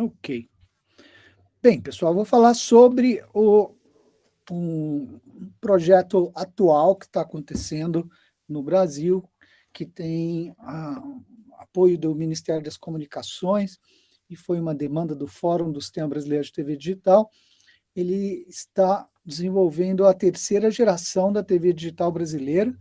Ok. Bem, pessoal, vou falar sobre um projeto atual que está acontecendo no Brasil, que tem apoio do Ministério das Comunicações, e foi uma demanda do Fórum do Sistema Brasileiro de TV Digital. Ele está desenvolvendo a terceira geração da TV digital brasileira,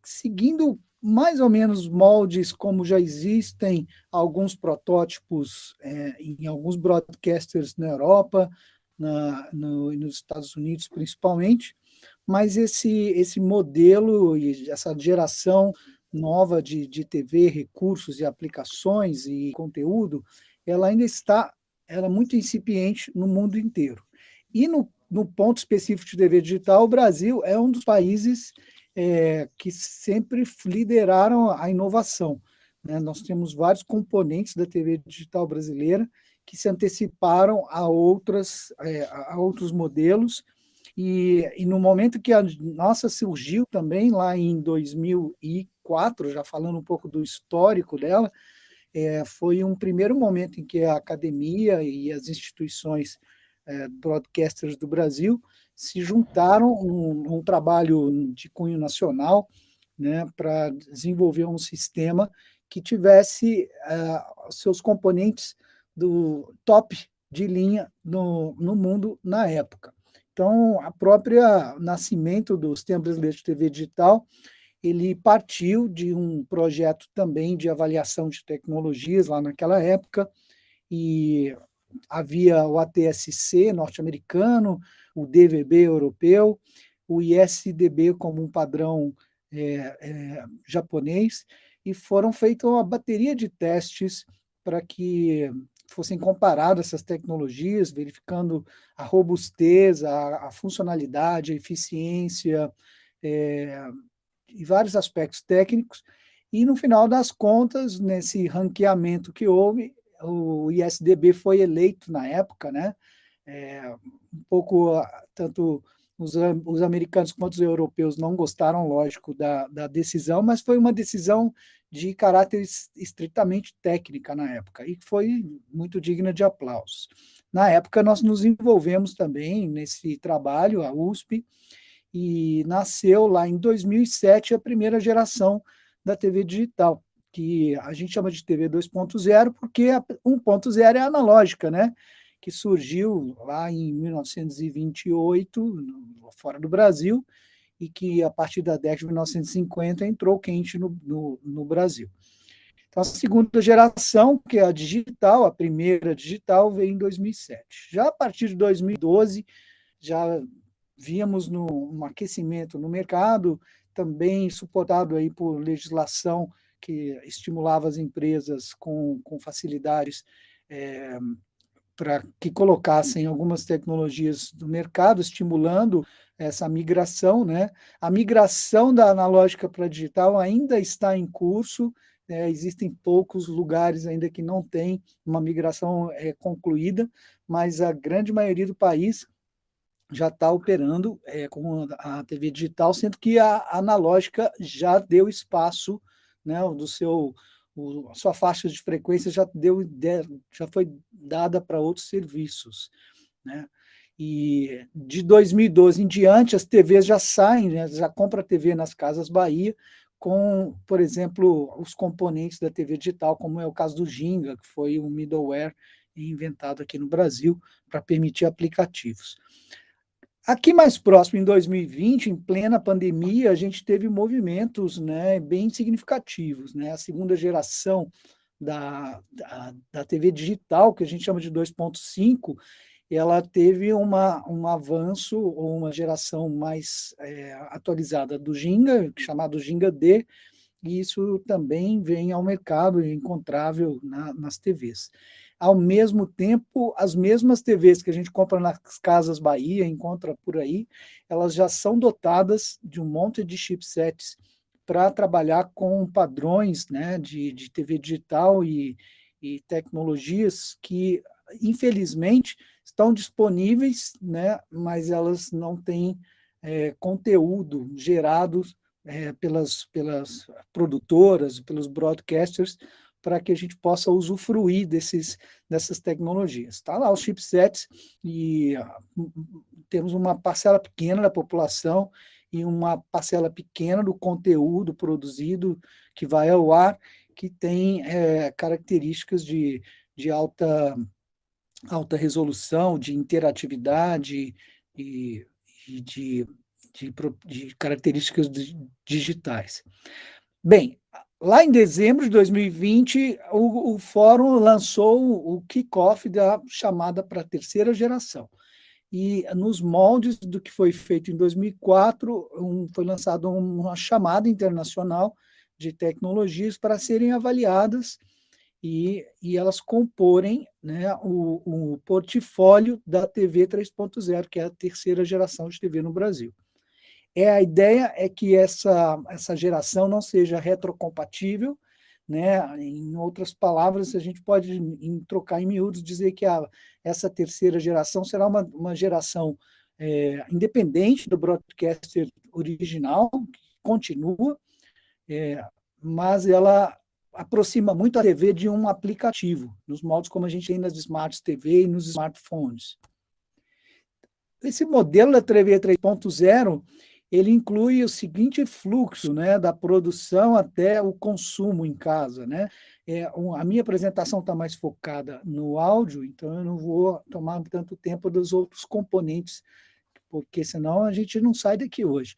seguindo mais ou menos moldes como já existem alguns protótipos em alguns broadcasters na Europa, nos Estados Unidos principalmente, mas esse modelo e essa geração nova de TV, recursos e aplicações e conteúdo, ela ainda está ela é muito incipiente no mundo inteiro. E no ponto específico de TV digital, o Brasil é um dos países que sempre lideraram a inovação, né? Nós temos vários componentes da TV digital brasileira que se anteciparam a outros modelos, e no momento que a nossa surgiu também, lá em 2004, já falando um pouco do histórico dela, foi um primeiro momento em que a academia e as instituições broadcasters do Brasil se juntaram num trabalho de cunho nacional, né, para desenvolver um sistema que tivesse seus componentes do top de linha no mundo na época. Então, a própria nascimento do Sistema Brasileiro de TV Digital, ele partiu de um projeto também de avaliação de tecnologias lá naquela época, e havia o ATSC norte-americano, o DVB europeu, o ISDB como um padrão japonês, e foram feitas uma bateria de testes para que fossem comparadas essas tecnologias, verificando a robustez, a funcionalidade, a eficiência, e vários aspectos técnicos, e no final das contas, nesse ranqueamento que houve, o ISDB foi eleito na época, né? Um pouco, tanto os americanos quanto os europeus não gostaram, lógico, da decisão, mas foi uma decisão de caráter estritamente técnica na época, e foi muito digna de aplausos. Na época, nós nos envolvemos também nesse trabalho, a USP, e nasceu lá em 2007 a primeira geração da TV digital, que a gente chama de TV 2.0, porque a 1.0 é analógica, né? Que surgiu lá em 1928, fora do Brasil, e que a partir da década de 1950 entrou quente no Brasil. Então, a segunda geração, que é a digital, a primeira digital, veio em 2007. Já a partir de 2012, já víamos um aquecimento no mercado, também suportado aí por legislação que estimulava as empresas com facilidades para que colocassem algumas tecnologias no mercado, estimulando essa migração, né? A migração da analógica para a digital ainda está em curso, existem poucos lugares ainda que não tem uma migração concluída, mas a grande maioria do país já está operando com a TV digital, sendo que a analógica já deu espaço, né, a sua faixa de frequência já foi dada para outros serviços, né? E de 2012 em diante, as TVs já saem, né, já compra a TV nas Casas Bahia, com, por exemplo, os componentes da TV digital, como é o caso do Ginga, que foi um middleware inventado aqui no Brasil para permitir aplicativos. Aqui mais próximo, em 2020, em plena pandemia, a gente teve movimentos, né, bem significativos, né? A segunda geração da TV digital, que a gente chama de 2.5, ela teve um avanço, ou uma geração mais atualizada do Ginga, chamado Ginga D, e isso também vem ao mercado, é encontrável nas TVs. Ao mesmo tempo, as mesmas TVs que a gente compra nas Casas Bahia, encontra por aí, elas já são dotadas de um monte de chipsets para trabalhar com padrões, né, de TV digital e tecnologias que, infelizmente, estão disponíveis, né, mas elas não têm conteúdo gerado pelas produtoras, pelos broadcasters, para que a gente possa usufruir dessas tecnologias. Está lá os chipsets e temos uma parcela pequena da população e uma parcela pequena do conteúdo produzido que vai ao ar, que tem características de alta resolução, de interatividade e de características digitais. Bem, lá em dezembro de 2020, o fórum lançou o kickoff da chamada para a terceira geração. E nos moldes do que foi feito em 2004, foi lançada uma chamada internacional de tecnologias para serem avaliadas e elas comporem, né, o portfólio da TV 3.0, que é a terceira geração de TV no Brasil. A ideia é que essa geração não seja retrocompatível, né? Em outras palavras, a gente pode trocar em miúdos, dizer que essa terceira geração será uma geração independente do broadcaster original, que continua, mas ela aproxima muito a TV de um aplicativo, nos moldes como a gente tem nas Smart TV e nos smartphones. Esse modelo da TV 3.0, ele inclui o seguinte fluxo, né, da produção até o consumo em casa, né? A minha apresentação está mais focada no áudio, então eu não vou tomar tanto tempo dos outros componentes, porque senão a gente não sai daqui hoje.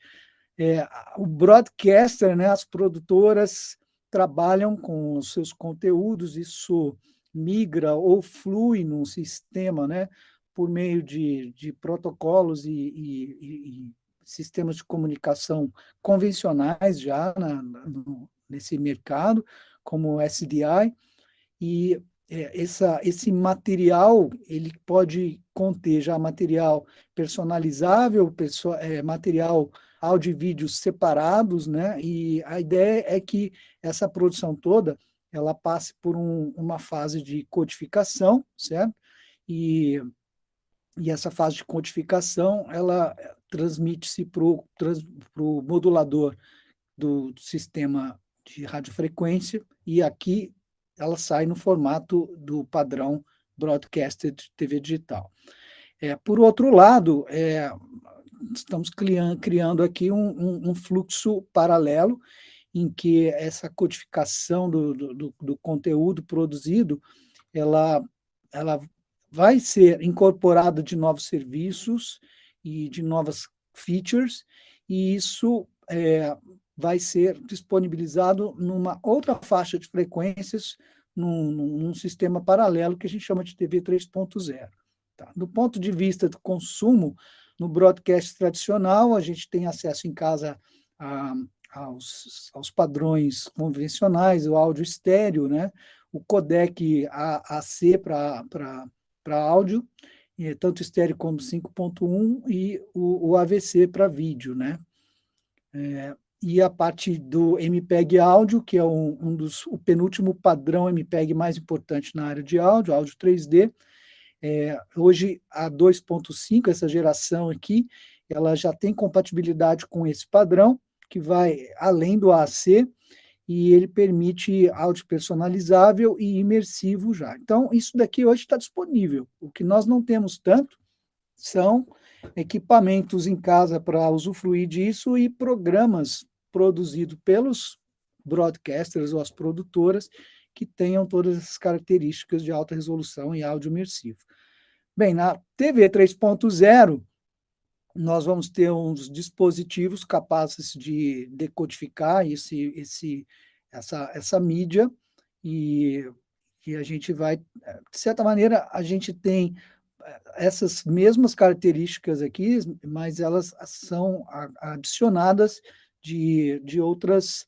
O broadcaster, né, as produtoras trabalham com os seus conteúdos, isso migra ou flui num sistema, né, por meio de protocolos e sistemas de comunicação convencionais já nesse mercado, como o SDI, e esse material ele pode conter já material personalizável, material áudio e vídeo separados, né? E a ideia é que essa produção toda ela passe por uma fase de codificação, certo? E essa fase de codificação ela transmite-se para o modulador do sistema de radiofrequência, e aqui ela sai no formato do padrão broadcaster de TV digital. Por outro lado, estamos criando aqui um fluxo paralelo em que essa codificação do conteúdo produzido, ela vai ser incorporada de novos serviços e de novas features, e isso vai ser disponibilizado numa outra faixa de frequências, num sistema paralelo que a gente chama de TV 3.0. Tá? Do ponto de vista do consumo, no broadcast tradicional, a gente tem acesso em casa aos padrões convencionais, o áudio estéreo, né? O codec AC para áudio, tanto estéreo como 5.1, e o AVC para vídeo, né? E a parte do MPEG áudio, que é o penúltimo padrão MPEG mais importante na área de áudio 3D. Hoje, a 2.5, essa geração aqui, ela já tem compatibilidade com esse padrão, que vai além do AAC, e ele permite áudio personalizável e imersivo já. Então, isso daqui hoje está disponível. O que nós não temos tanto são equipamentos em casa para usufruir disso e programas produzidos pelos broadcasters ou as produtoras que tenham todas essas características de alta resolução e áudio imersivo. Bem, na TV 3.0, nós vamos ter uns dispositivos capazes de decodificar essa mídia, e a gente vai, de certa maneira, a gente tem essas mesmas características aqui, mas elas são adicionadas de outras,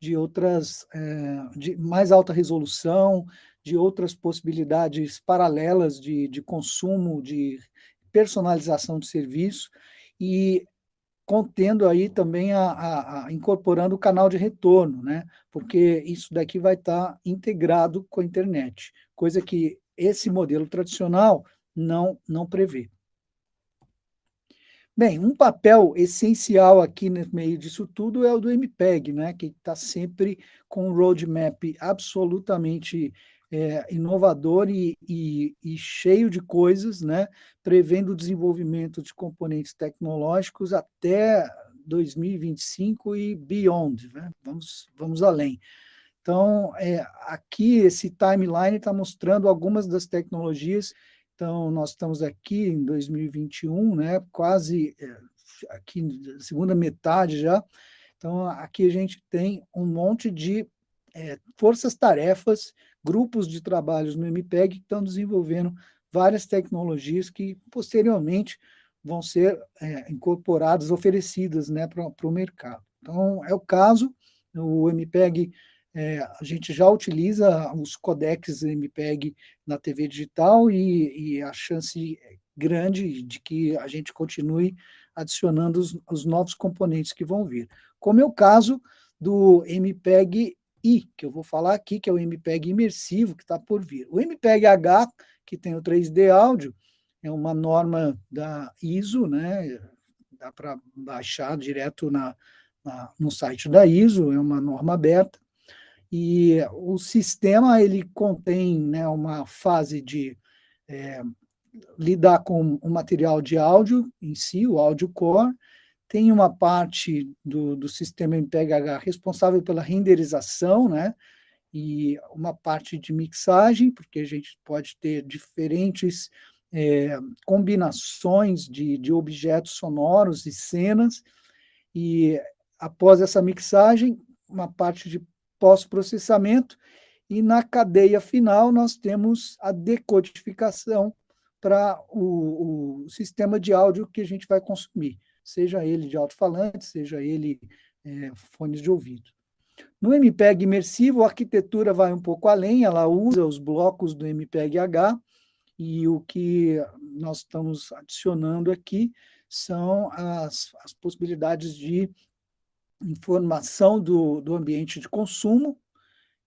de mais alta resolução, de outras possibilidades paralelas de consumo, de personalização de serviço, e contendo aí também incorporando o canal de retorno, né? Porque isso daqui vai estar integrado com a internet, coisa que esse modelo tradicional não prevê. Bem, um papel essencial aqui no meio disso tudo é o do MPEG, né, que está sempre com um roadmap absolutamente inovador e cheio de coisas, né, prevendo o desenvolvimento de componentes tecnológicos até 2025 e beyond, né? Vamos além. Então, aqui esse timeline está mostrando algumas das tecnologias. Então, nós estamos aqui em 2021, né, quase aqui na segunda metade já. Então, aqui a gente tem um monte de forças-tarefas, grupos de trabalhos no MPEG que estão desenvolvendo várias tecnologias que posteriormente vão ser incorporadas, oferecidas, né, para o mercado. Então, é o caso, o MPEG a gente já utiliza os codecs MPEG na TV digital e a chance grande de que a gente continue adicionando os novos componentes que vão vir. Como é o caso do MPEG-I, que eu vou falar aqui, que é o MPEG imersivo que está por vir. O MPEG-H, que tem o 3D áudio, é uma norma da ISO, né? Dá para baixar direto no site da ISO, é uma norma aberta. E o sistema ele contém, né, uma fase de lidar com o material de áudio em si, o áudio core, tem uma parte do sistema MPEG-H responsável pela renderização, né, e uma parte de mixagem, porque a gente pode ter diferentes combinações de objetos sonoros e cenas, e após essa mixagem, uma parte de pós-processamento, e na cadeia final nós temos a decodificação para o sistema de áudio que a gente vai consumir, seja ele de alto-falante, seja ele fones de ouvido. No MPEG imersivo, a arquitetura vai um pouco além, ela usa os blocos do MPEG-H, e o que nós estamos adicionando aqui são as possibilidades de informação do ambiente de consumo.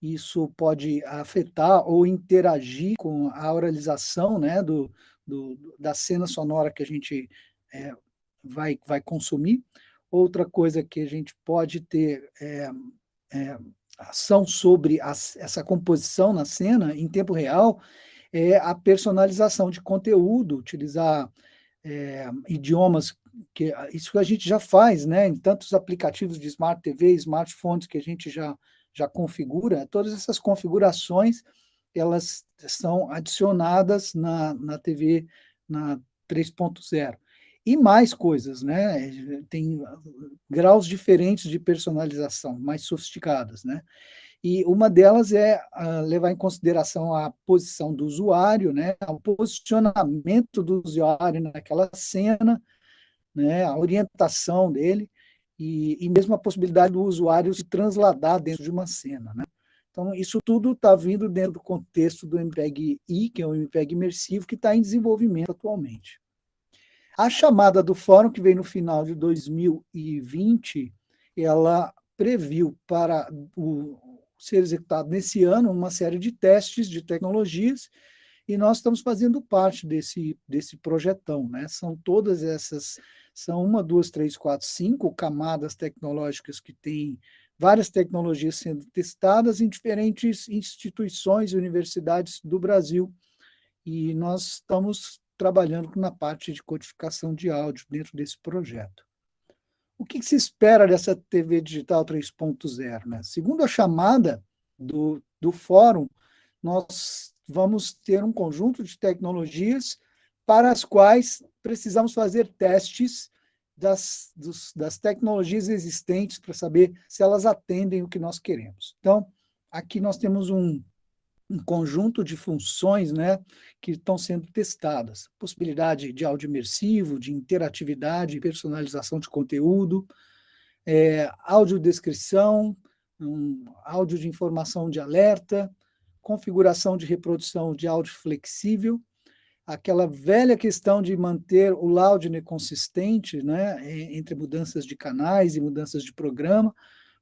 Isso pode afetar ou interagir com a oralização, né, da cena sonora que a gente vai consumir. Outra coisa que a gente pode ter ação sobre essa composição na cena em tempo real é a personalização de conteúdo, utilizar idiomas que isso que a gente já faz, né, em tantos aplicativos de Smart TV, smartphones que a gente já configura. Todas essas configurações elas são adicionadas na TV na 3.0. E mais coisas, né? Tem graus diferentes de personalização, mais sofisticadas, né? E uma delas é levar em consideração a posição do usuário, né? O posicionamento do usuário naquela cena, né? A orientação dele e mesmo a possibilidade do usuário se transladar dentro de uma cena, né? Então, isso tudo está vindo dentro do contexto do MPEG-I, que é o MPEG imersivo, que está em desenvolvimento atualmente. A chamada do fórum, que veio no final de 2020, ela previu para ser executado nesse ano uma série de testes de tecnologias, e nós estamos fazendo parte desse projetão, né? São todas essas, são uma, duas, três, quatro, cinco camadas tecnológicas que têm várias tecnologias sendo testadas em diferentes instituições e universidades do Brasil, e nós estamos trabalhando na parte de codificação de áudio dentro desse projeto. O que se espera dessa TV Digital 3.0? Né? Segundo a chamada do fórum, nós vamos ter um conjunto de tecnologias para as quais precisamos fazer testes das tecnologias existentes para saber se elas atendem o que nós queremos. Então, aqui nós temos um conjunto de funções, né, que estão sendo testadas. Possibilidade de áudio imersivo, de interatividade, personalização de conteúdo, audiodescrição, áudio de informação de alerta, configuração de reprodução de áudio flexível, aquela velha questão de manter o loudness consistente, né, entre mudanças de canais e mudanças de programa,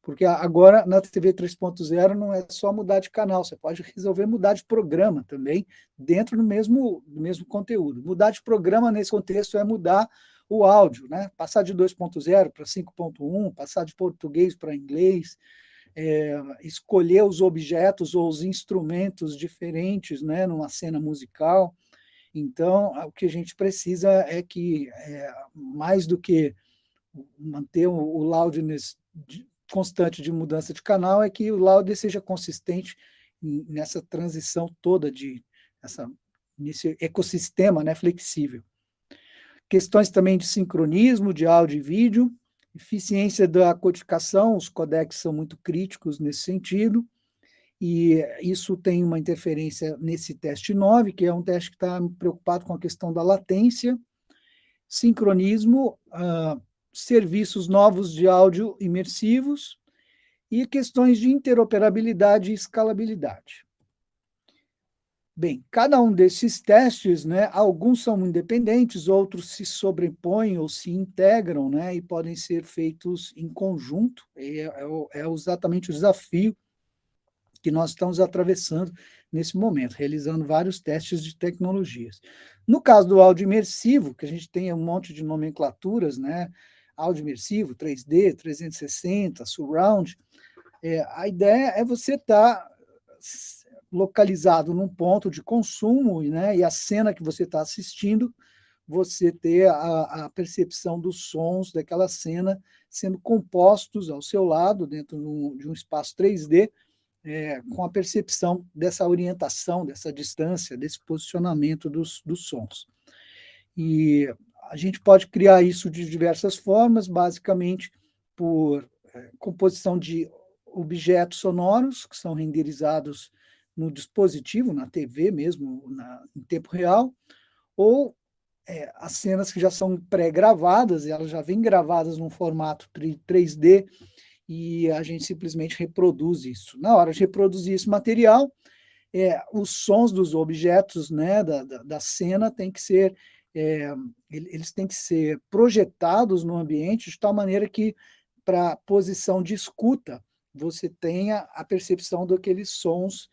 porque agora na TV 3.0 não é só mudar de canal, você pode resolver mudar de programa também, dentro do mesmo conteúdo. Mudar de programa nesse contexto é mudar o áudio, né? Passar de 2.0 para 5.1, passar de português para inglês, escolher os objetos ou os instrumentos diferentes, né, numa cena musical. Então, o que a gente precisa é que, mais do que manter o loudness constante de mudança de canal, é que o loudness seja consistente nessa transição toda nesse ecossistema, né, flexível. Questões também de sincronismo de áudio e vídeo, eficiência da codificação, os codecs são muito críticos nesse sentido, e isso tem uma interferência nesse teste 9, que é um teste que está preocupado com a questão da latência, sincronismo, serviços novos de áudio imersivos e questões de interoperabilidade e escalabilidade. Bem, cada um desses testes, né, alguns são independentes, outros se sobrepõem ou se integram, né, e podem ser feitos em conjunto. É exatamente o desafio que nós estamos atravessando nesse momento, realizando vários testes de tecnologias. No caso do áudio imersivo, que a gente tem um monte de nomenclaturas, né, áudio imersivo, 3D, 360, surround, a ideia é você estar localizado num ponto de consumo, né, e a cena que você está assistindo, você ter a percepção dos sons daquela cena sendo compostos ao seu lado, dentro de um espaço 3D, com a percepção dessa orientação, dessa distância, desse posicionamento dos sons. E a gente pode criar isso de diversas formas, basicamente por composição de objetos sonoros, que são renderizados no dispositivo, na TV mesmo, em tempo real, ou as cenas que já são pré-gravadas, elas já vêm gravadas num formato 3D, e a gente simplesmente reproduz isso. Na hora de reproduzir esse material, os sons dos objetos, né, da cena têm que ser, eles têm que ser projetados no ambiente de tal maneira que, para a posição de escuta, você tenha a percepção daqueles sons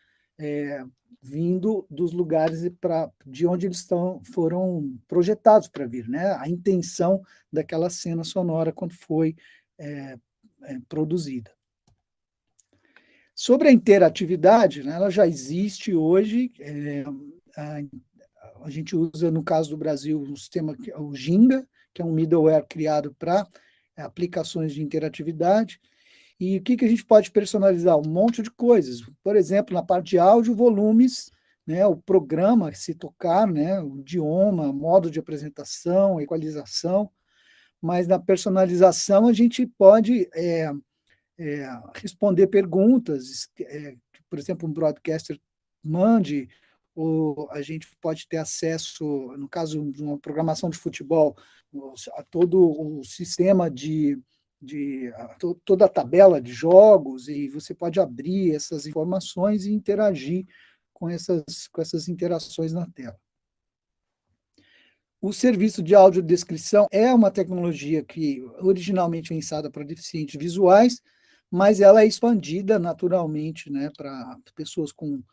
vindo dos lugares de onde eles foram projetados para vir, né? A intenção daquela cena sonora quando foi produzida. Sobre a interatividade, né, ela já existe hoje, a gente usa, no caso do Brasil, um sistema, o Ginga, que é um middleware criado para aplicações de interatividade. E o que a gente pode personalizar? Um monte de coisas. Por exemplo, na parte de áudio, volumes, né, o programa, se tocar, né, o idioma, modo de apresentação, equalização. Mas na personalização a gente pode responder perguntas, por exemplo, um broadcaster mande, ou a gente pode ter acesso, no caso de uma programação de futebol, a todo o sistema toda a tabela de jogos, e você pode abrir essas informações e interagir com essas interações na tela. O serviço de audiodescrição é uma tecnologia que originalmente é pensada para deficientes visuais, mas ela é expandida naturalmente, né, para pessoas com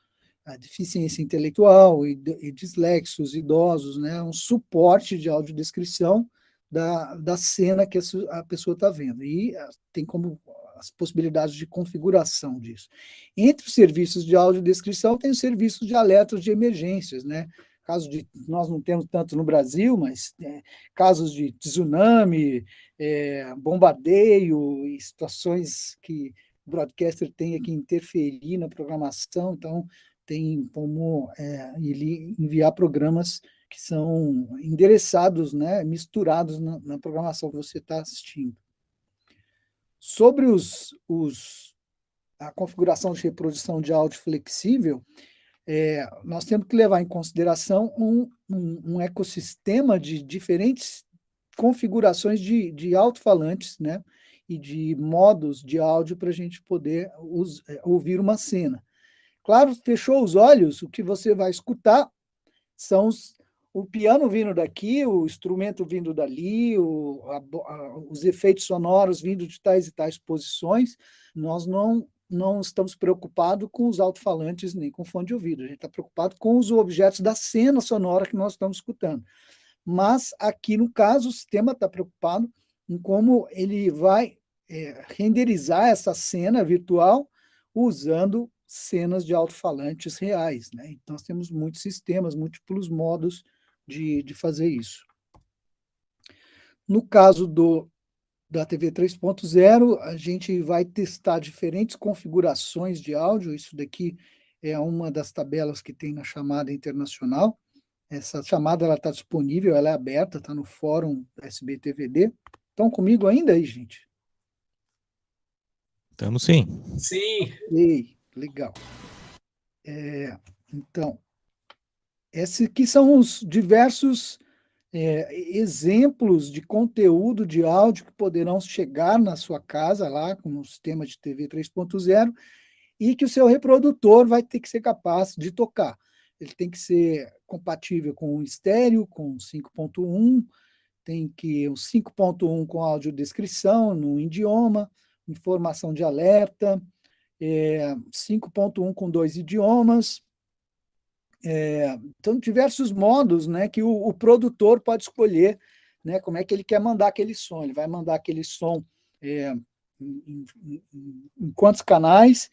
deficiência intelectual e dislexos, idosos, né, um suporte de audiodescrição da cena que a pessoa está vendo. E tem como as possibilidades de configuração disso. Entre os serviços de audiodescrição, tem os serviços de alertas de emergências, né? Nós não temos tanto no Brasil, mas casos de tsunami, bombardeio e situações que o broadcaster tem que interferir na programação, então tem como ele enviar programas que são endereçados, né, misturados na programação que você está assistindo. Sobre a configuração de reprodução de áudio flexível, nós temos que levar em consideração um ecossistema de diferentes configurações de alto-falantes, né, e de modos de áudio para a gente poder ouvir uma cena. Claro, fechou os olhos, o que você vai escutar são o piano vindo daqui, o instrumento vindo dali, os efeitos sonoros vindo de tais e tais posições. Nós não estamos preocupados com os alto-falantes nem com fone de ouvido. A gente está preocupado com os objetos da cena sonora que nós estamos escutando. Mas aqui, no caso, o sistema está preocupado em como ele vai renderizar essa cena virtual usando cenas de alto-falantes reais, né? Então, nós temos muitos sistemas, múltiplos modos de fazer isso. No caso da TV 3.0, a gente vai testar diferentes configurações de áudio. Isso daqui é uma das tabelas que tem na chamada internacional. Essa chamada está disponível, ela é aberta, está no fórum SBTVD. Estão comigo ainda aí, gente? Estamos sim. Sim. Ei, legal. Então, esses aqui são os diversos exemplos de conteúdo de áudio que poderão chegar na sua casa lá com o sistema de TV 3.0 e que o seu reprodutor vai ter que ser capaz de tocar. Ele tem que ser compatível com o estéreo, com 5.1, tem que o 5.1 com audiodescrição no idioma, informação de alerta, 5.1 com 2 idiomas. Então, diversos modos, né, que o produtor pode escolher, né, como é que ele quer mandar aquele som. Ele vai mandar aquele som em quantos canais,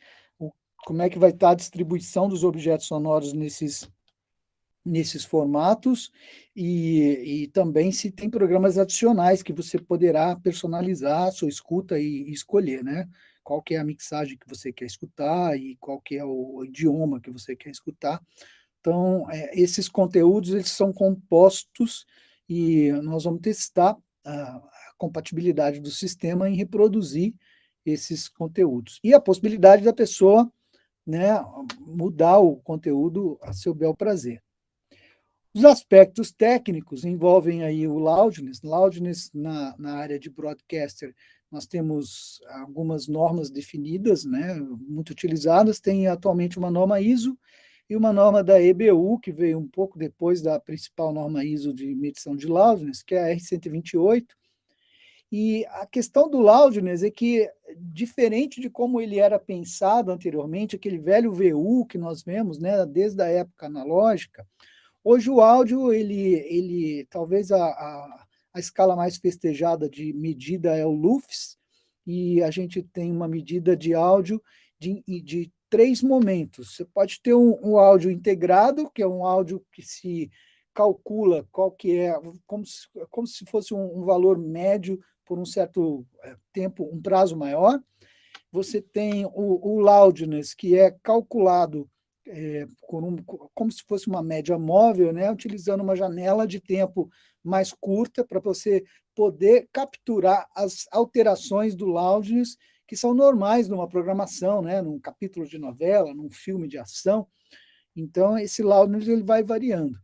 como é que vai estar a distribuição dos objetos sonoros nesses formatos, e também se tem programas adicionais que você poderá personalizar a sua escuta e escolher, né? Qual que é a mixagem que você quer escutar e qual que é o idioma que você quer escutar. Então, esses conteúdos eles são compostos e nós vamos testar a compatibilidade do sistema em reproduzir esses conteúdos. E a possibilidade da pessoa, né, mudar o conteúdo a seu bel prazer. Os aspectos técnicos envolvem aí o loudness. Loudness na área de broadcaster, nós temos algumas normas definidas, né, muito utilizadas. Tem atualmente uma norma ISO e uma norma da EBU, que veio um pouco depois da principal norma ISO de medição de loudness, que é a R128. E a questão do loudness é que, diferente de como ele era pensado anteriormente, aquele velho VU que nós vemos, né, desde a época analógica, hoje o áudio, ele talvez a escala mais festejada de medida é o LUFS, e a gente tem uma medida de áudio de 3 momentos. Você pode ter um áudio integrado, que é um áudio que se calcula qual que é, como se fosse um valor médio por um certo tempo, um prazo maior. Você tem o loudness, que é calculado como se fosse uma média móvel, né, utilizando uma janela de tempo mais curta para você poder capturar as alterações do loudness que são normais numa programação, né, num capítulo de novela, num filme de ação. Então, esse loudness ele vai variando.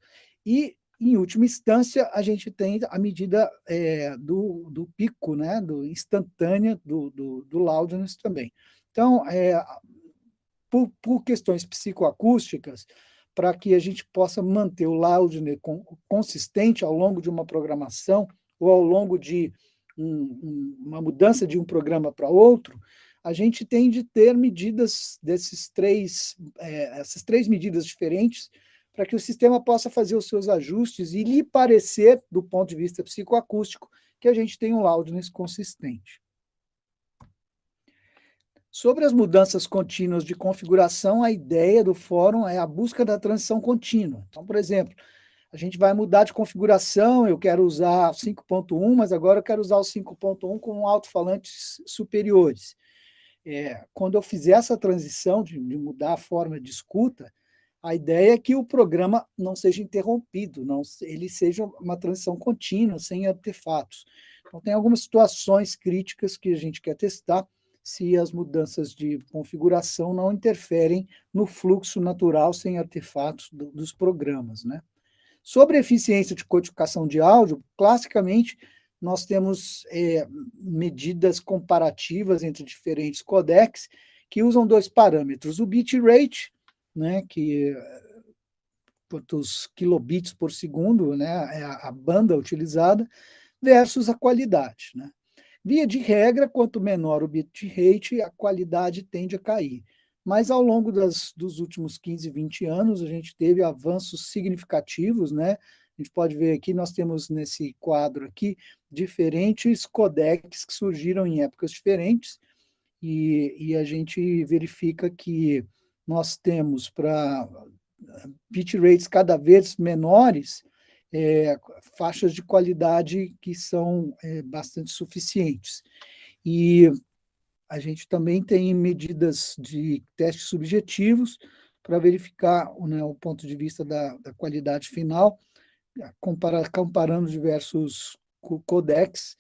E, em última instância, a gente tem a medida do pico, né, do instantânea do loudness também. Então, por questões psicoacústicas, para que a gente possa manter o loudness consistente ao longo de uma programação ou ao longo de uma mudança de um programa para outro, a gente tem de ter medidas essas três medidas diferentes para que o sistema possa fazer os seus ajustes e lhe parecer, do ponto de vista psicoacústico, que a gente tem um loudness consistente. Sobre as mudanças contínuas de configuração, a ideia do fórum é a busca da transição contínua. Então, por exemplo, a gente vai mudar de configuração, eu quero usar 5.1, mas agora eu quero usar o 5.1 com alto-falantes superiores. Quando eu fizer essa transição de mudar a forma de escuta, a ideia é que o programa não seja interrompido, ele seja uma transição contínua, sem artefatos. Então, tem algumas situações críticas que a gente quer testar, se as mudanças de configuração não interferem no fluxo natural sem artefatos dos programas, né? Sobre a eficiência de codificação de áudio, classicamente, nós temos medidas comparativas entre diferentes codecs que usam 2 parâmetros. O bitrate, né, que quantos kilobits por segundo, né, é a banda utilizada, versus a qualidade, né? Via de regra, quanto menor o bitrate, a qualidade tende a cair. Mas ao longo dos últimos 15, 20 anos, a gente teve avanços significativos, né, A gente pode ver aqui, nós temos nesse quadro aqui diferentes codecs que surgiram em épocas diferentes, e a gente verifica que nós temos para bitrates cada vez menores, faixas de qualidade que são bastante suficientes. E a gente também tem medidas de testes subjetivos para verificar, né, o ponto de vista da qualidade final, comparando diversos codecs.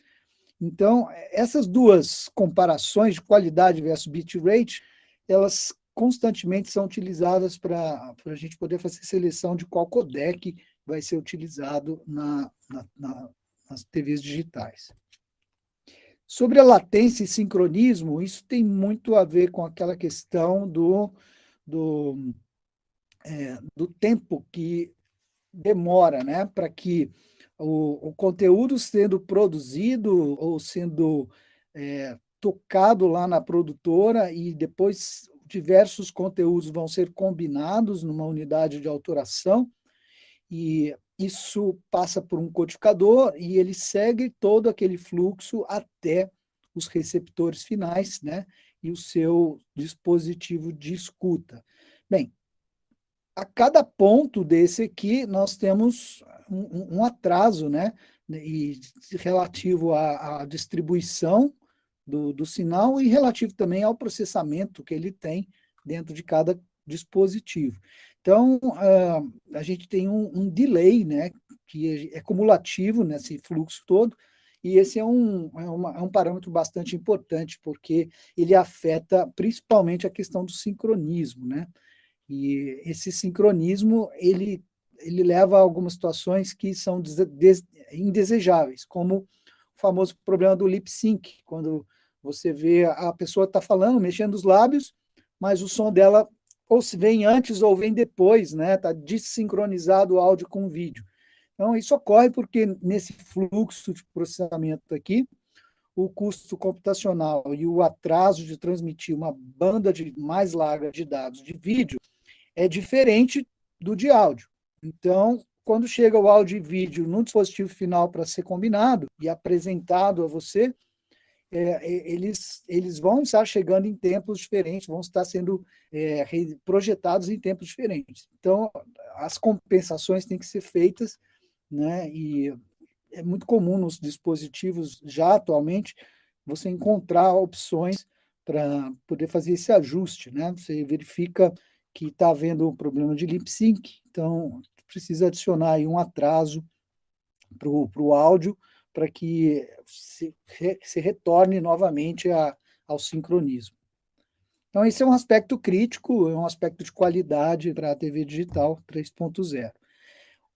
Então, essas duas comparações de qualidade versus bitrate, elas constantemente são utilizadas para a gente poder fazer seleção de qual codec vai ser utilizado nas TVs digitais. Sobre a latência e sincronismo, isso tem muito a ver com aquela questão do tempo que demora, né, para que o conteúdo sendo produzido ou sendo tocado lá na produtora e depois diversos conteúdos vão ser combinados numa unidade de autoração, e isso passa por um codificador e ele segue todo aquele fluxo até os receptores finais, né, e o seu dispositivo de escuta. Bem, a cada ponto desse aqui, nós temos um atraso, né, e relativo à distribuição do sinal e relativo também ao processamento que ele tem dentro de cada dispositivo. Então, a gente tem um delay, né, que é cumulativo nesse fluxo todo, e esse é um parâmetro bastante importante, porque ele afeta principalmente a questão do sincronismo, né? E esse sincronismo, ele leva a algumas situações que são indesejáveis, como o famoso problema do lip sync, quando você vê a pessoa está falando, mexendo os lábios, mas o som dela ou se vem antes ou vem depois, né? Está desincronizado o áudio com o vídeo. Então, isso ocorre porque nesse fluxo de processamento aqui, o custo computacional e o atraso de transmitir uma banda mais larga de dados de vídeo é diferente do de áudio. Então, quando chega o áudio e vídeo no dispositivo final para ser combinado e apresentado a você, eles vão estar chegando em tempos diferentes, vão estar sendo projetados em tempos diferentes. Então, as compensações têm que ser feitas, né? E é muito comum nos dispositivos, já atualmente, você encontrar opções para poder fazer esse ajuste, né? Você verifica que está havendo um problema de lip sync, então precisa adicionar aí um atraso para o áudio para que se retorne novamente ao sincronismo. Então, esse é um aspecto crítico, é um aspecto de qualidade para a TV digital 3.0.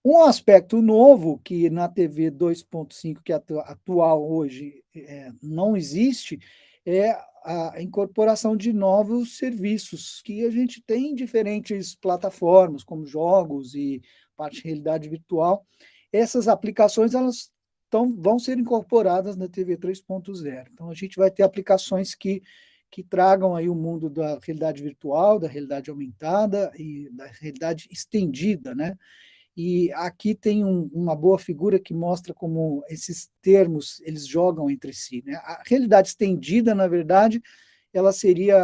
Um aspecto novo que na TV 2.5, que é atual hoje, não existe, é a incorporação de novos serviços que a gente tem em diferentes plataformas, como jogos e parte de realidade virtual. Essas aplicações vão ser incorporadas na TV 3.0. Então, a gente vai ter aplicações que tragam aí o mundo da realidade virtual, da realidade aumentada e da realidade estendida, né? E aqui tem uma boa figura que mostra como esses termos eles jogam entre si, né? A realidade estendida, na verdade, ela seria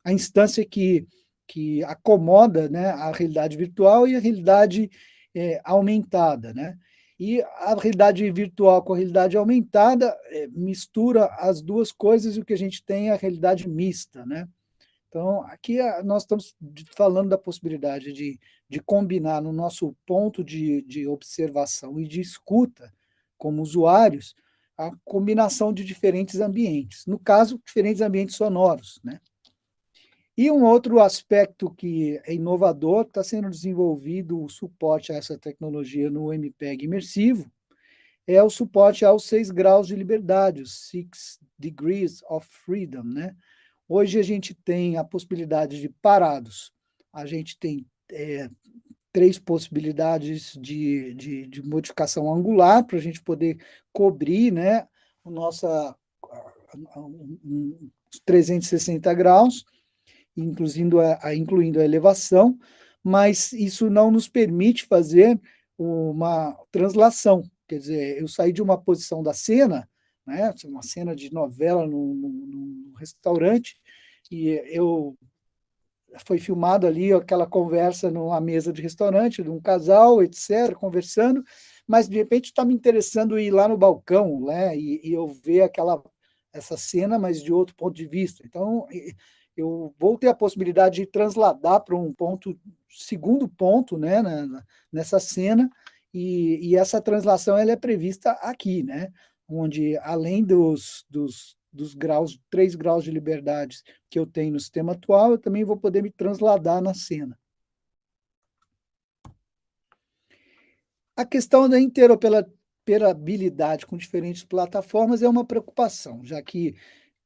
a instância que acomoda, né, a realidade virtual e a realidade aumentada, né? E a realidade virtual com a realidade aumentada mistura as duas coisas e o que a gente tem é a realidade mista, né? Então, aqui nós estamos falando da possibilidade de combinar no nosso ponto de observação e de escuta, como usuários, a combinação de diferentes ambientes. No caso, diferentes ambientes sonoros, né? E um outro aspecto que é inovador, está sendo desenvolvido o suporte a essa tecnologia no MPEG imersivo, é o suporte aos 6 graus de liberdade, os 6 degrees of freedom, né? Hoje a gente tem a possibilidade de parados, a gente tem 3 possibilidades de modificação angular para a gente poder cobrir, né, o nossa, os 360 graus, incluindo incluindo a elevação, mas isso não nos permite fazer uma translação. Quer dizer, eu saí de uma posição da cena, né, uma cena de novela num restaurante, e eu foi filmado ali aquela conversa numa mesa de restaurante, de um casal, etc., conversando, mas de repente está me interessando ir lá no balcão, né, e eu ver essa cena, mas de outro ponto de vista. Então, eu vou ter a possibilidade de transladar para um ponto, segundo ponto, né, nessa cena, e essa translação ela é prevista aqui, né, onde além dos graus, 3 graus de liberdade que eu tenho no sistema atual, eu também vou poder me transladar na cena. A questão da interoperabilidade com diferentes plataformas é uma preocupação, já que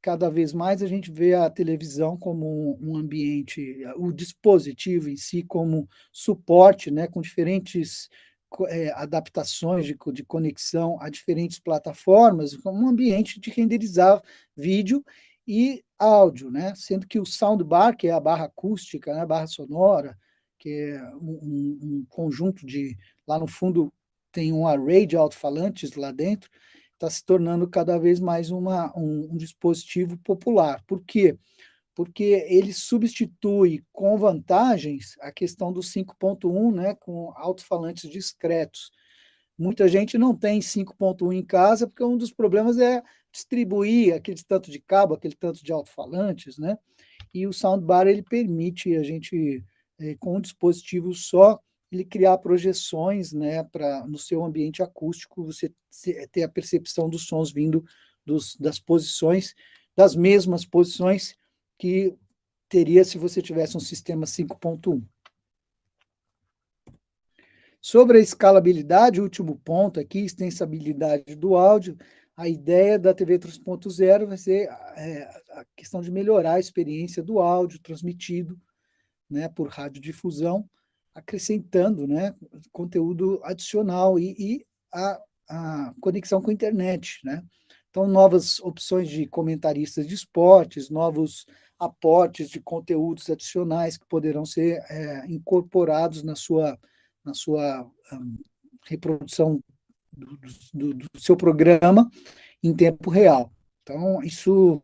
cada vez mais a gente vê a televisão como um ambiente, o dispositivo em si como suporte, né, com diferentes adaptações de conexão a diferentes plataformas, como um ambiente de renderizar vídeo e áudio, né? Sendo que o soundbar, que é a barra acústica, né, a barra sonora, que é um conjunto de, lá no fundo tem um array de alto-falantes lá dentro, está se tornando cada vez mais um dispositivo popular. Por quê? Porque ele substitui com vantagens a questão do 5.1, né, com alto-falantes discretos. Muita gente não tem 5.1 em casa, porque um dos problemas é distribuir aquele tanto de cabo, aquele tanto de alto-falantes, né? E o soundbar ele permite a gente, com um dispositivo só, ele criar projeções, né, para no seu ambiente acústico você ter a percepção dos sons vindo das posições, das mesmas posições que teria se você tivesse um sistema 5.1. Sobre a escalabilidade, o último ponto aqui, extensibilidade do áudio, a ideia da TV 3.0 vai ser a questão de melhorar a experiência do áudio transmitido, né, por radiodifusão, acrescentando, né, conteúdo adicional e a conexão com a internet, né? Então, novas opções de comentaristas de esportes, novos aportes de conteúdos adicionais que poderão ser incorporados na sua reprodução do seu programa em tempo real. Então, isso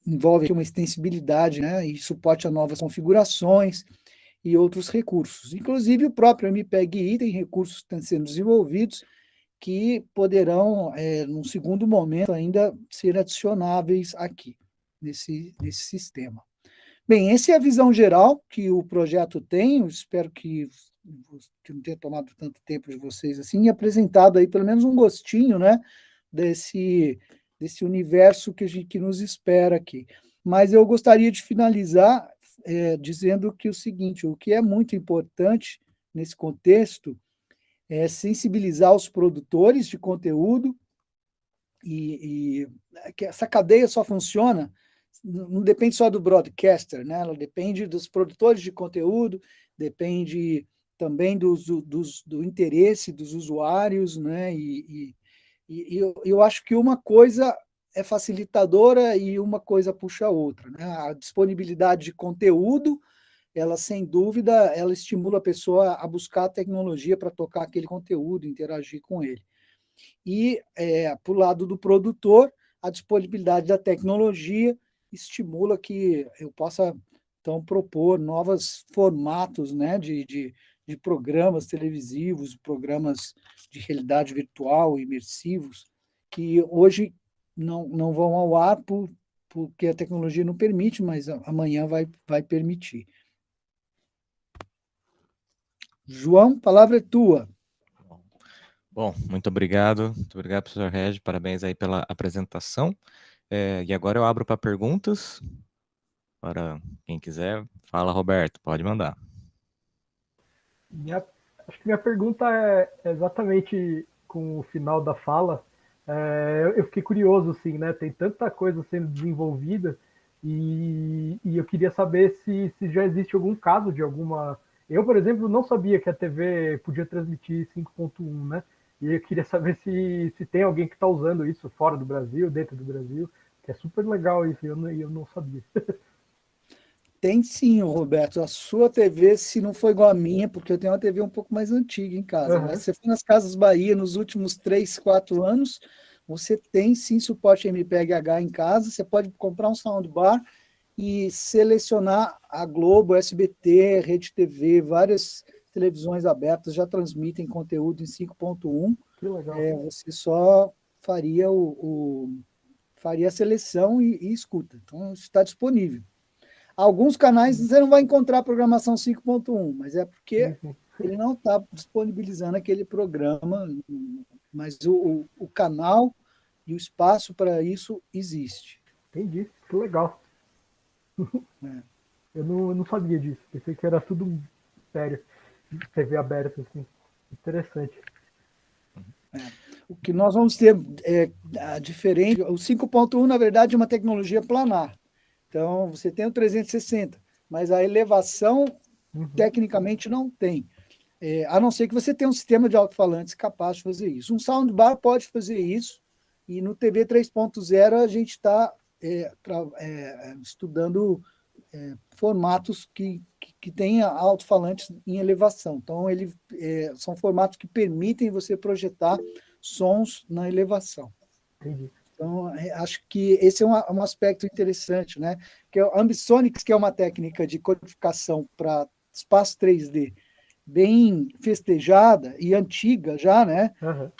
envolve uma extensibilidade, né, e suporte a novas configurações e outros recursos. Inclusive, o próprio MPEG-I tem recursos que estão sendo desenvolvidos que poderão, num segundo momento, ainda ser adicionáveis aqui, nesse sistema. Bem, essa é a visão geral que o projeto tem, eu espero que não tenha tomado tanto tempo de vocês assim, e apresentado aí pelo menos um gostinho, né, desse universo que nos espera aqui. Mas eu gostaria de finalizar dizendo que o seguinte, o que é muito importante nesse contexto é sensibilizar os produtores de conteúdo e que essa cadeia só funciona, não depende só do broadcaster, né? Ela depende dos produtores de conteúdo, depende também do interesse dos usuários, né? E eu acho que uma coisa é facilitadora e uma coisa puxa a outra, né? A disponibilidade de conteúdo, ela sem dúvida, ela estimula a pessoa a buscar a tecnologia para tocar aquele conteúdo, interagir com ele. E, para o lado do produtor, a disponibilidade da tecnologia estimula que eu possa, então, propor novos formatos, né, de programas televisivos, programas de realidade virtual, imersivos, que hoje não vão ao ar porque a tecnologia não permite, mas amanhã vai permitir. João, a palavra é tua. Bom, muito obrigado, professor Regi, parabéns aí pela apresentação. E agora eu abro para perguntas, para quem quiser. Fala, Roberto, pode mandar. Acho que minha pergunta é exatamente com o final da fala. Eu fiquei curioso, assim, né? Tem tanta coisa sendo desenvolvida e eu queria saber se já existe algum caso de alguma. Eu, por exemplo, não sabia que a TV podia transmitir 5.1, né? E eu queria saber se tem alguém que está usando isso fora do Brasil, dentro do Brasil, que é super legal isso, e eu não sabia. Tem sim, ô Roberto. A sua TV, se não for igual a minha, porque eu tenho uma TV um pouco mais antiga em casa, mas Aham. se você for nas Casas Bahia nos últimos 3, 4 anos, você tem sim suporte MPEG-H em casa. Você pode comprar um soundbar e selecionar a Globo, SBT, Rede TV, várias televisões abertas já transmitem conteúdo em 5.1. Que legal. Você só faria a seleção e escuta. Então, isso está disponível. Alguns canais você não vai encontrar programação 5.1, mas é porque Sim. ele não está disponibilizando aquele programa, mas o canal e o espaço para isso existe. Entendi. Que legal. Né? Eu não sabia disso. Pensei que era tudo sério. TV aberta, assim. Interessante. O que nós vamos ter diferente, o 5.1, na verdade, é uma tecnologia planar. Então, você tem o 360, mas a elevação, tecnicamente, não tem. A não ser que você tenha um sistema de alto-falantes capaz de fazer isso. Um soundbar pode fazer isso, e no TV 3.0 a gente está estudando formatos que tenha alto-falantes em elevação. Então, são formatos que permitem você projetar sons na elevação. Entendi. Então, acho que esse é um aspecto interessante, né? Que a Ambisonics, que é uma técnica de codificação para espaço 3D bem festejada e antiga já, né? Aham.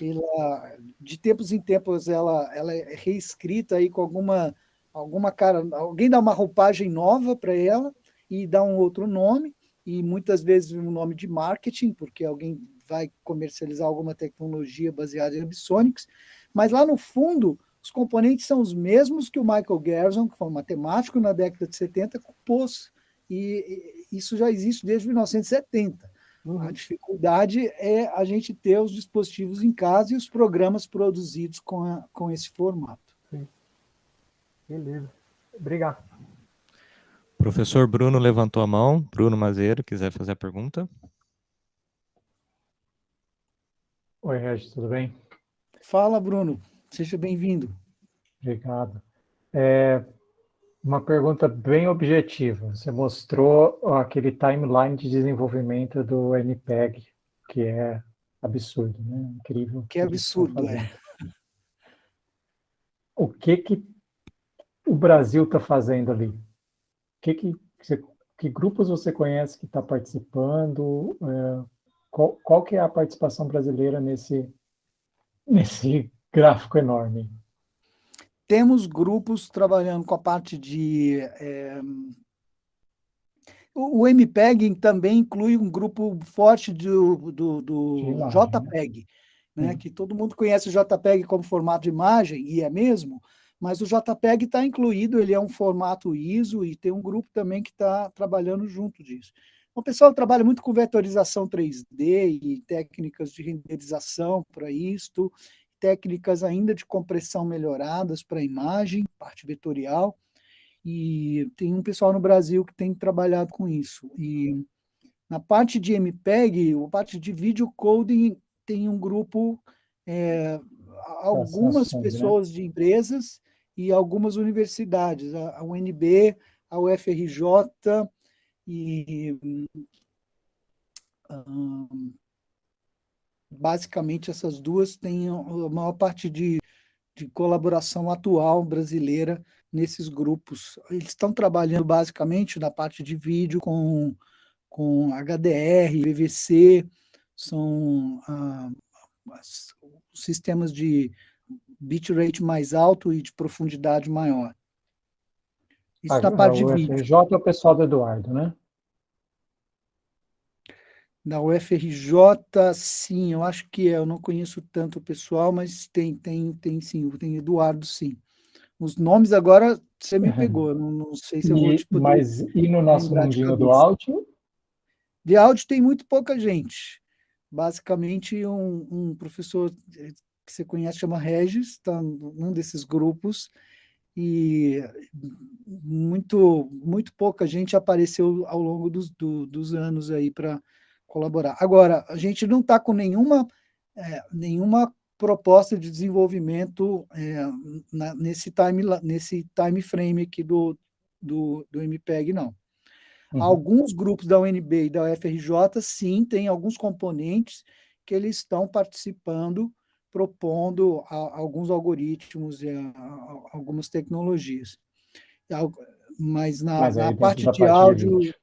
De tempos em tempos ela é reescrita aí com alguma cara, alguém dá uma roupagem nova para ela e dá um outro nome, e muitas vezes um nome de marketing, porque alguém vai comercializar alguma tecnologia baseada em Ambisonics, mas lá no fundo os componentes são os mesmos que o Michael Gerson, que foi um matemático na década de 70, compôs, e isso já existe desde 1970. A dificuldade é a gente ter os dispositivos em casa e os programas produzidos com esse formato. Sim. Beleza. Obrigado. Professor Bruno levantou a mão. Bruno Mazeiro, quiser fazer a pergunta. Oi, Regis, tudo bem? Fala, Bruno. Seja bem-vindo. Obrigado. Uma pergunta bem objetiva. Você mostrou aquele timeline de desenvolvimento do MPEG, que é absurdo, né? Incrível. Que absurdo, O que o Brasil está fazendo ali? Que grupos você conhece que está participando? Qual que é a participação brasileira nesse gráfico enorme? Temos grupos trabalhando com a parte de... O MPEG também inclui um grupo forte do imagem, JPEG, né? Que todo mundo conhece o JPEG como formato de imagem, e é mesmo, mas o JPEG está incluído, ele é um formato ISO, e tem um grupo também que está trabalhando junto disso. O pessoal trabalha muito com vetorização 3D e técnicas de renderização para isto, técnicas ainda de compressão melhoradas para a imagem, parte vetorial, e tem um pessoal no Brasil que tem trabalhado com isso. E na parte de MPEG, a parte de video coding, tem um grupo, algumas pessoas de empresas e algumas universidades, a UNB, a UFRJ e basicamente essas duas têm a maior parte de colaboração atual brasileira nesses grupos. Eles estão trabalhando basicamente na parte de vídeo com HDR, PVC, são os sistemas de bitrate mais alto e de profundidade maior. Isso na parte de vídeo. UFRJ é o pessoal do Eduardo, né? Na UFRJ, sim, eu acho que eu não conheço tanto o pessoal, mas tem sim, tem Eduardo, sim. Os nomes agora você me pegou, eu não sei se eu vou te poder Mas e no nosso lembrar de mundinho do cabeça. áudio? De áudio tem muito pouca gente. Basicamente, um professor que você conhece chama Regis, está num desses grupos, e muito pouca gente apareceu ao longo dos anos aí para colaborar. Agora, a gente não está com nenhuma proposta de desenvolvimento nesse time frame aqui do MPEG, não. Alguns grupos da UNB e da UFRJ, sim, tem alguns componentes que eles estão participando, propondo alguns algoritmos e algumas tecnologias. Mas Mas na aí dentro parte da de parte de áudio, vídeo.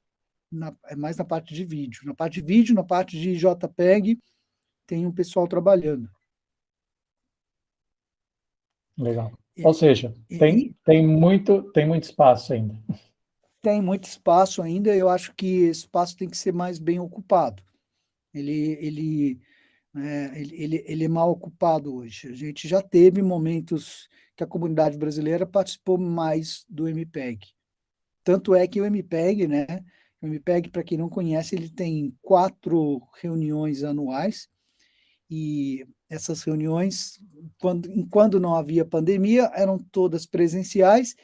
é mais na parte de vídeo. Na parte de vídeo, na parte de JPEG, tem um pessoal trabalhando. Legal. E, Ou seja, e tem muito espaço ainda. tem muito espaço ainda, eu acho que esse espaço tem que ser mais bem ocupado. Ele é mal ocupado hoje. A gente já teve momentos que a comunidade brasileira participou mais do MPEG. Tanto é que o MPEG, né? O MPEG, para quem não conhece, ele tem 4 reuniões anuais, e essas reuniões, quando não havia pandemia, eram todas presenciais,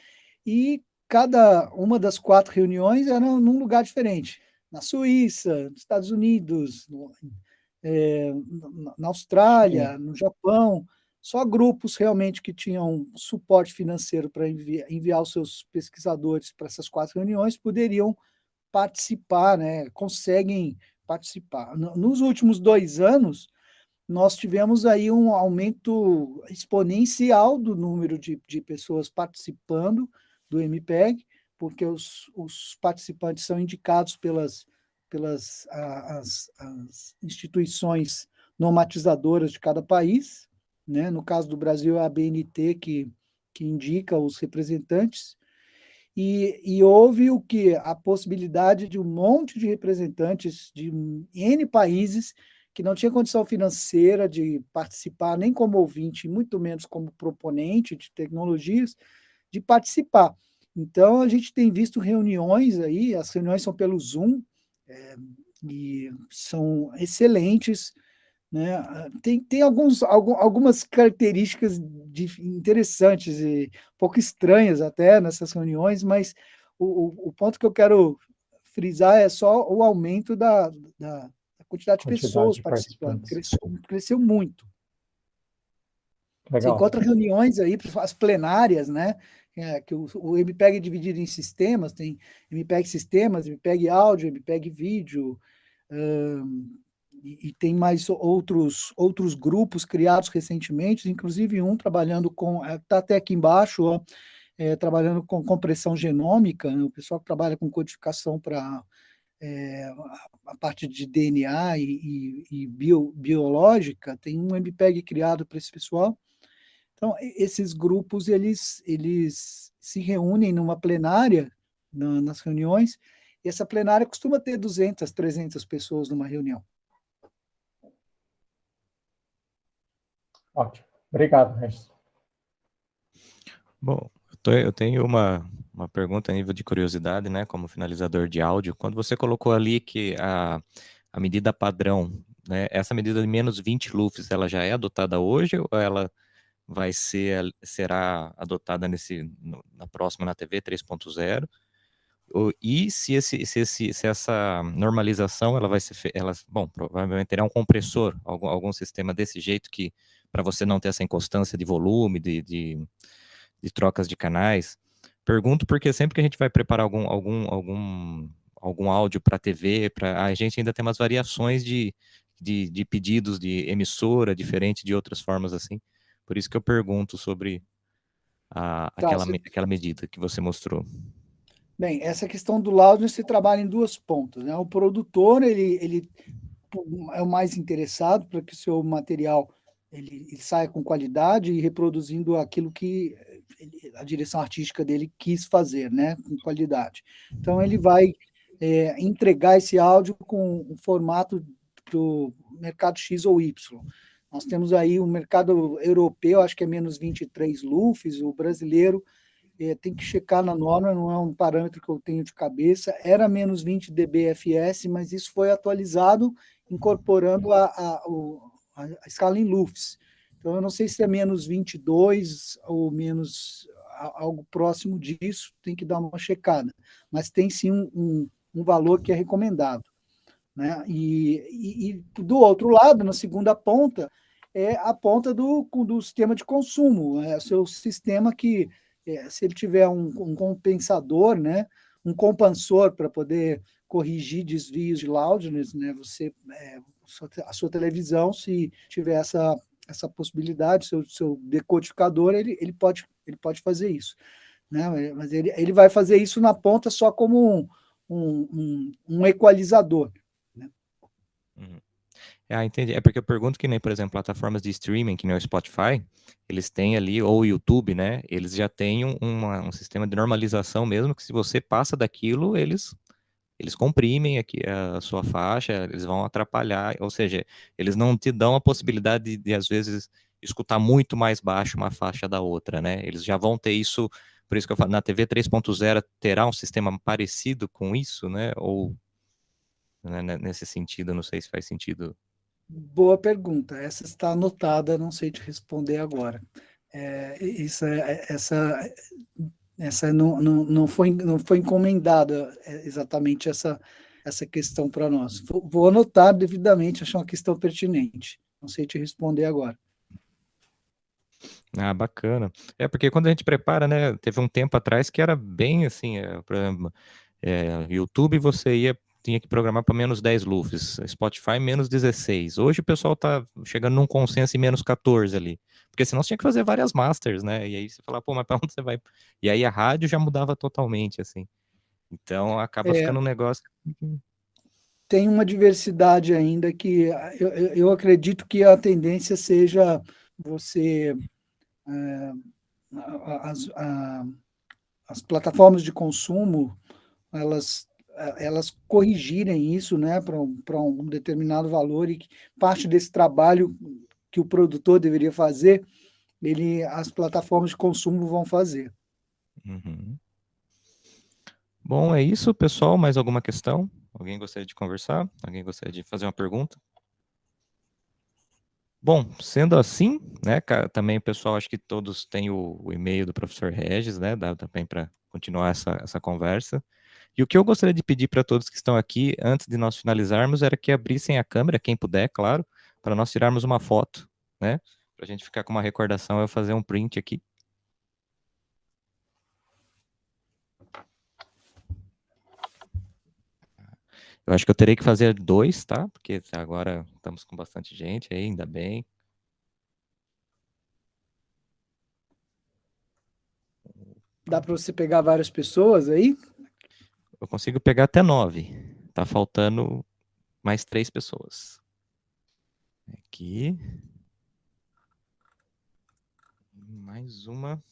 e cada uma das 4 reuniões era num lugar diferente. Na Suíça, nos Estados Unidos, na Austrália, Sim. no Japão, só grupos realmente que tinham suporte financeiro para enviar os seus pesquisadores para essas 4 reuniões poderiam participar, né? Conseguem participar. Nos últimos 2 anos, nós tivemos aí um aumento exponencial do número de pessoas participando do MPEG, porque os participantes são indicados as instituições normatizadoras de cada país, né? No caso do Brasil, é a ABNT que indica os representantes, e houve a possibilidade de um monte de representantes de N países que não tinha condição financeira de participar, nem como ouvinte, muito menos como proponente de tecnologias, de participar. Então, a gente tem visto reuniões aí, as reuniões são pelo Zoom, e são excelentes, né? Tem algumas características interessantes e um pouco estranhas até nessas reuniões, mas o ponto que eu quero frisar é só o aumento da quantidade de Quantidade pessoas de participando. participantes. Cresceu muito. Você Legal. encontra reuniões aí, as plenárias, né? Que o MPEG é dividido em sistemas, tem MPEG sistemas, MPEG áudio, MPEG vídeo, e tem mais outros grupos criados recentemente, inclusive um trabalhando está até aqui embaixo, ó, trabalhando com compressão genômica, né? O pessoal que trabalha com codificação para a parte de DNA e biológica, tem um MPEG criado para esse pessoal. Então, esses grupos, eles se reúnem numa plenária, nas reuniões, e essa plenária costuma ter 200, 300 pessoas numa reunião. Ótimo. Obrigado, Regis. Bom, eu tenho uma pergunta a nível de curiosidade, né, como finalizador de áudio. Quando você colocou ali que a medida padrão, né, essa medida de menos 20 lufs, ela já é adotada hoje ou ela será adotada na próxima, na TV 3.0? E se essa normalização ela vai ser bom, provavelmente terá um compressor, algum sistema desse jeito que para você não ter essa inconstância de volume, de trocas de canais. Pergunto porque sempre que a gente vai preparar algum áudio para TV, a gente ainda tem umas variações de pedidos de emissora, diferente de outras formas assim. Por isso que eu pergunto sobre Tá, aquela medida que você mostrou. bem, essa questão do loudness se trabalha em 2 pontas, né? O produtor, ele é o mais interessado para que o seu material ele saia com qualidade e reproduzindo aquilo que a direção artística dele quis fazer, né? Com qualidade. Então, ele vai entregar esse áudio com um formato para o mercado X ou Y. Nós temos aí o mercado europeu, acho que é menos 23 lufs, o brasileiro tem que checar na norma, não é um parâmetro que eu tenho de cabeça, era menos 20 dBFS, mas isso foi atualizado incorporando a escala em lufs. Então, eu não sei se é menos 22 ou menos algo próximo disso, tem que dar uma checada, mas tem sim um valor que é recomendado, né? E do outro lado, na segunda ponta, é a ponta do sistema de consumo, é o seu sistema que, se ele tiver um compensador, né, um compansor para poder corrigir desvios de loudness, né? A sua televisão, se tiver essa possibilidade, seu decodificador, ele pode fazer isso, né? Mas ele vai fazer isso na ponta só como um equalizador, né? Entendi. É porque eu pergunto que nem, por exemplo, plataformas de streaming, que nem o Spotify, eles têm ali, ou o YouTube, né? Eles já têm um sistema de normalização mesmo, que se você passa daquilo, eles comprimem aqui a sua faixa, eles vão atrapalhar, ou seja, eles não te dão a possibilidade de às vezes, escutar muito mais baixo uma faixa da outra, né? Eles já vão ter isso, por isso que eu falo, na TV 3.0 terá um sistema parecido com isso, né? Ou né, nesse sentido, não sei se faz sentido. Boa pergunta. Essa está anotada, não sei te responder agora. Essa não foi encomendada exatamente essa questão para nós. Vou anotar devidamente, achar uma questão pertinente. Não sei te responder agora. Ah, bacana. É porque quando a gente prepara, né? Teve um tempo atrás que era bem assim, por exemplo, YouTube tinha que programar para menos 10 lufs, Spotify menos 16. Hoje o pessoal tá chegando num consenso em menos 14 ali. Porque senão você tinha que fazer várias masters, né? E aí você fala, pô, mas para onde você vai? E aí a rádio já mudava totalmente, assim. Então acaba ficando um negócio. Tem uma diversidade ainda que eu acredito que a tendência seja você. As plataformas de consumo, elas corrigirem isso, né, para um determinado valor, e que parte desse trabalho que o produtor deveria fazer, as plataformas de consumo vão fazer. Uhum. Bom, é isso, pessoal. Mais alguma questão? Alguém gostaria de conversar? Alguém gostaria de fazer uma pergunta? Bom, sendo assim, né, também, pessoal, acho que todos têm o e-mail do professor Regis, né, dá também para continuar essa conversa. E o que eu gostaria de pedir para todos que estão aqui, antes de nós finalizarmos, era que abrissem a câmera, quem puder, claro, para nós tirarmos uma foto, né, para a gente ficar com uma recordação, eu fazer um print aqui. Eu acho que eu terei que fazer 2, tá? Porque agora estamos com bastante gente aí, ainda bem. Dá para você pegar várias pessoas aí? Eu consigo pegar até 9. Tá faltando mais 3 pessoas. Aqui. Mais uma.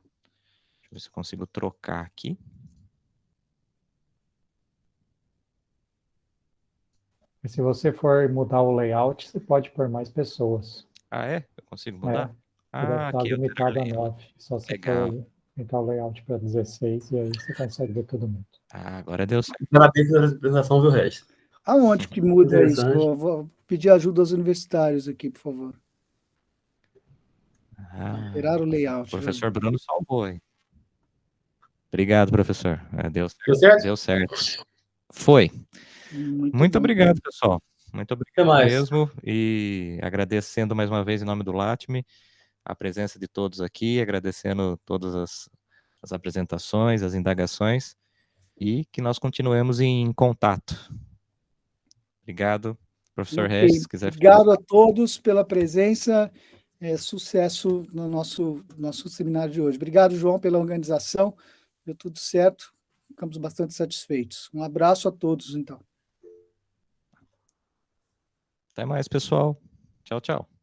Deixa eu ver se eu consigo trocar aqui. E se você for mudar o layout, você pode pôr mais pessoas. Ah, é? Eu consigo mudar? Ele Ah, está aqui eu limitado a tenho. 9. Só você Legal. for aumentar o layout para 16 e aí você consegue ver todo mundo. Ah, agora deu certo. Parabéns pela apresentação, viu, Regis? Aonde que muda isso? Interessante. Vou pedir ajuda aos universitários aqui, por favor. Alterar o O layout. professor Bruno salvou, hein? Obrigado, professor. Deu certo. Deu certo? Deu certo. Foi. Muito bom. obrigado, pessoal. Muito Até obrigado mais. mesmo. E agradecendo mais uma vez em nome do LATME a presença de todos aqui, agradecendo todas as apresentações, as indagações, e que nós continuemos em contato. Obrigado. Professor Regis, se quiser Obrigado a todos pela presença. Sucesso no nosso seminário de hoje. Obrigado, João, pela organização. Deu tudo certo. Ficamos bastante satisfeitos. Um abraço a todos, então. Até mais, pessoal. Tchau, tchau.